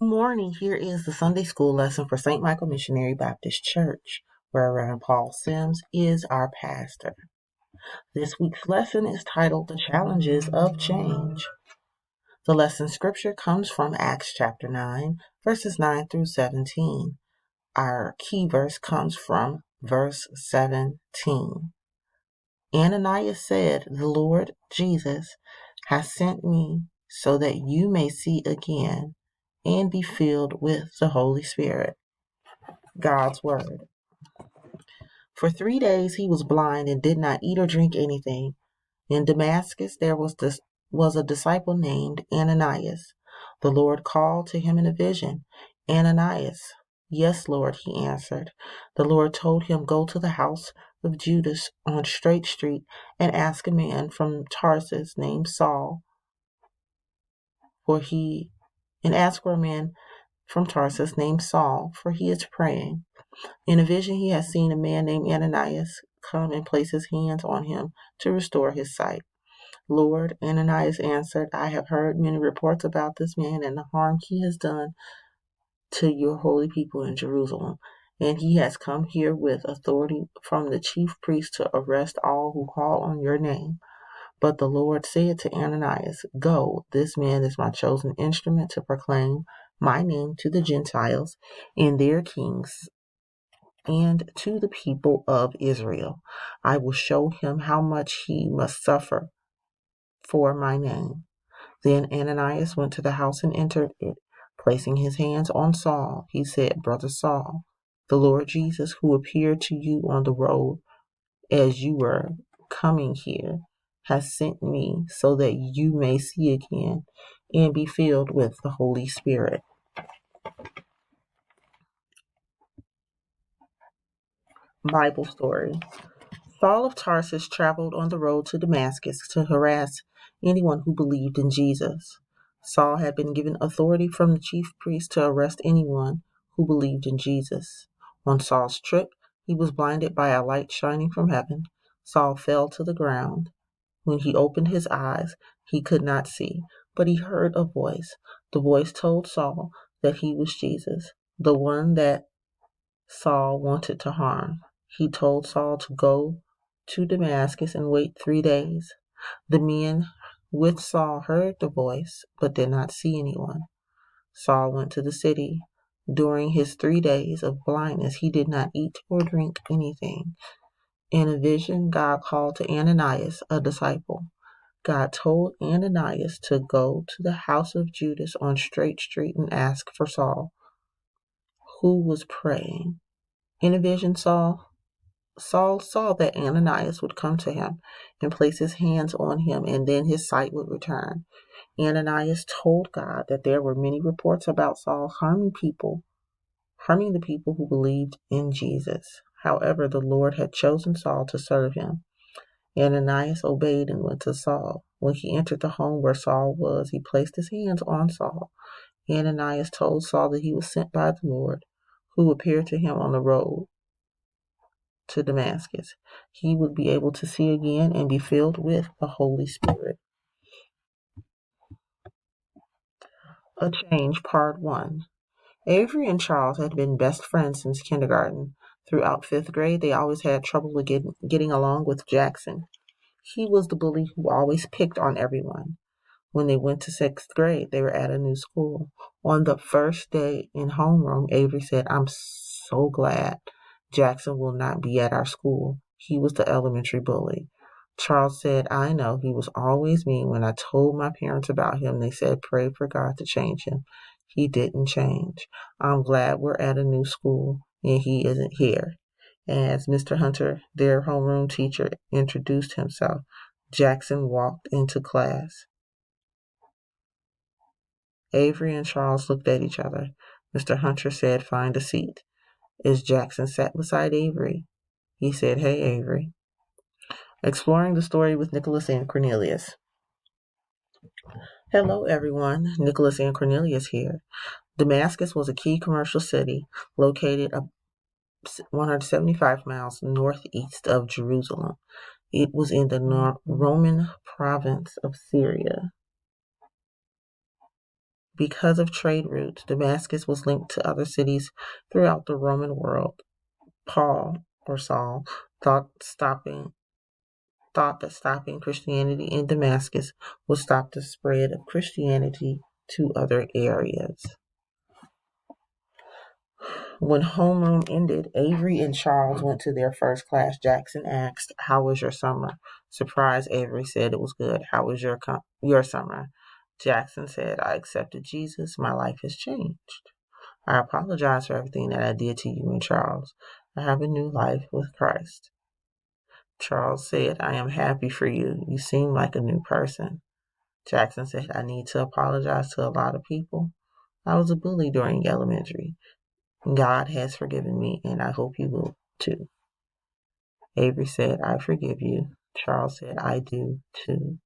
Morning, here is the Sunday school lesson for St. Michael Missionary Baptist Church, where Reverend Paul Sims is our pastor. This week's lesson is titled The Challenges of Change. The lesson scripture comes from Acts chapter 9, verses 9 through 17. Our key verse comes from verse 17. Ananias said, "The Lord Jesus has sent me so that you may see again and be filled with the Holy Spirit." God's Word. For 3 days he was blind and did not eat or drink anything. In Damascus there was a disciple named Ananias. The Lord called to him in a vision, "Ananias." "Yes, Lord," he answered. The Lord told him, "Go to the house of Judas on Straight Street and ask a man from Tarsus named Saul, for he and ask for a man from Tarsus named Saul, for he is praying. In a vision he has seen a man named Ananias come and place his hands on him to restore his sight." "Lord," Ananias answered, "I have heard many reports about this man and the harm he has done to your holy people in Jerusalem. And he has come here with authority from the chief priest to arrest all who call on your name." But the Lord said to Ananias, "Go, this man is my chosen instrument to proclaim my name to the Gentiles and their kings and to the people of Israel. I will show him how much he must suffer for my name." Then Ananias went to the house and entered it. Placing his hands on Saul, he said, "Brother Saul, the Lord Jesus, who appeared to you on the road as you were coming here, has sent me so that you may see again and be filled with the Holy Spirit." Bible story. Saul of Tarsus traveled on the road to Damascus to harass anyone who believed in Jesus. Saul had been given authority from the chief priest to arrest anyone who believed in Jesus. On Saul's trip, he was blinded by a light shining from heaven. Saul fell to the ground. When he opened his eyes, he could not see, but he heard a voice. The voice told Saul that he was Jesus, the one that Saul wanted to harm. He told Saul to go to Damascus and wait 3 days. The men with Saul heard the voice, but did not see anyone. Saul went to the city. During his 3 days of blindness, he did not eat or drink anything. In a vision, God called to Ananias, a disciple. God told Ananias to go to the house of Judas on Straight Street and ask for Saul, who was praying. In a vision, Saul saw that Ananias would come to him and place his hands on him, and then his sight would return. Ananias told God that there were many reports about Saul harming the people who believed in Jesus. However, the Lord had chosen Saul to serve him. Ananias obeyed and went to Saul. When he entered the home where Saul was, he placed his hands on Saul. Ananias told Saul that he was sent by the Lord, who appeared to him on the road to Damascus. He would be able to see again and be filled with the Holy Spirit. A Change, Part 1. Avery and Charles had been best friends since kindergarten. Throughout 5th grade, they always had trouble getting along with Jackson. He was the bully who always picked on everyone. When they went to 6th grade, they were at a new school. On the first day in homeroom, Avery said, "I'm so glad Jackson will not be at our school. He was the elementary bully." Charles said, "I know, he was always mean. When I told my parents about him, they said pray for God to change him. He didn't change. I'm glad we're at a new school and he isn't here." As Mr. Hunter, their homeroom teacher, introduced himself, Jackson walked into class. Avery and Charles looked at each other. Mr. Hunter said, "Find a seat." As Jackson sat beside Avery, he said, "Hey, Avery." Exploring the story with Nicholas and Cornelius. Hello, everyone. Nicholas and Cornelius here. Damascus was a key commercial city located 175 miles northeast of Jerusalem. It was in the Roman province of Syria. Because of trade routes, Damascus was linked to other cities throughout the Roman world. Saul thought that stopping Christianity in Damascus would stop the spread of Christianity to other areas. When homeroom ended, Avery and Charles went to their first class. Jackson asked, "How was your summer?" Surprised, Avery said it was good. "How was your summer?" Jackson said, "I accepted Jesus. My life has changed. I apologize for everything that I did to you and Charles. I have a new life with Christ." Charles said, "I am happy for you. You seem like a new person." Jackson said, "I need to apologize to a lot of people. I was a bully during elementary. God has forgiven me, and I hope you will too." Avery said, "I forgive you." Charles said, "I do too."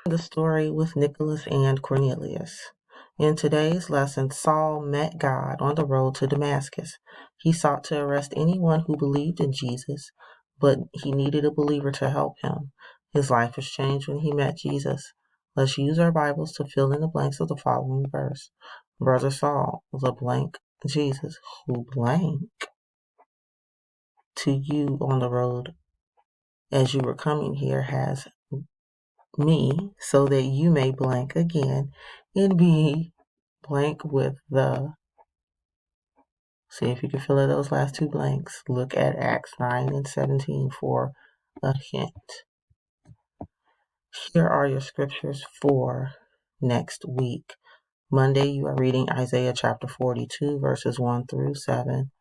The story with Nicholas and Cornelius. In today's lesson, Saul met God on the road to Damascus. He sought to arrest anyone who believed in Jesus, but he needed a believer to help him. His life was changed when he met Jesus. Let's use our Bibles to fill in the blanks of the following verse. Brother Saul, the blank Jesus, who blank to you on the road as you were coming here has me, so that you may blank again and be blank with the. See if you can fill in those last two blanks. Look at Acts 9 and 17 for a hint. Here are your scriptures for next week. Monday, you are reading Isaiah chapter 42, verses 1 through 7.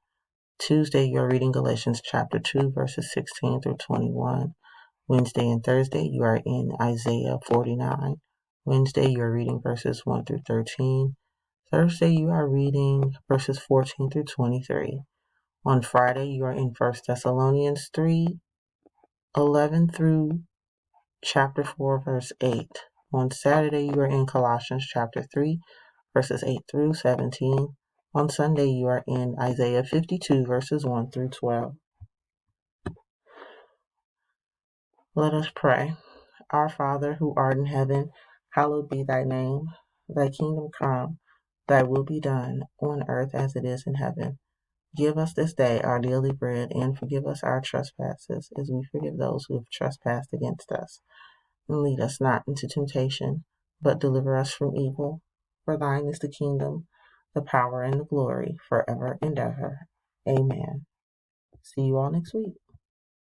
Tuesday, you are reading Galatians chapter 2, verses 16 through 21. Wednesday and Thursday, you are in Isaiah 49. Wednesday, you are reading verses 1 through 13. Thursday, you are reading verses 14 through 23. On Friday, you are in 1 Thessalonians 3, 11 through chapter 4, verse 8. On Saturday, you are in Colossians chapter 3, verses 8 through 17. On Sunday, you are in Isaiah 52, verses 1 through 12. Let us pray. Our Father, who art in heaven, hallowed be thy name. Thy kingdom come, thy will be done, on earth as it is in heaven. Give us this day our daily bread, and forgive us our trespasses, as we forgive those who have trespassed against us. And lead us not into temptation, but deliver us from evil. For thine is the kingdom, the power, and the glory, forever and ever. Amen. See you all next week.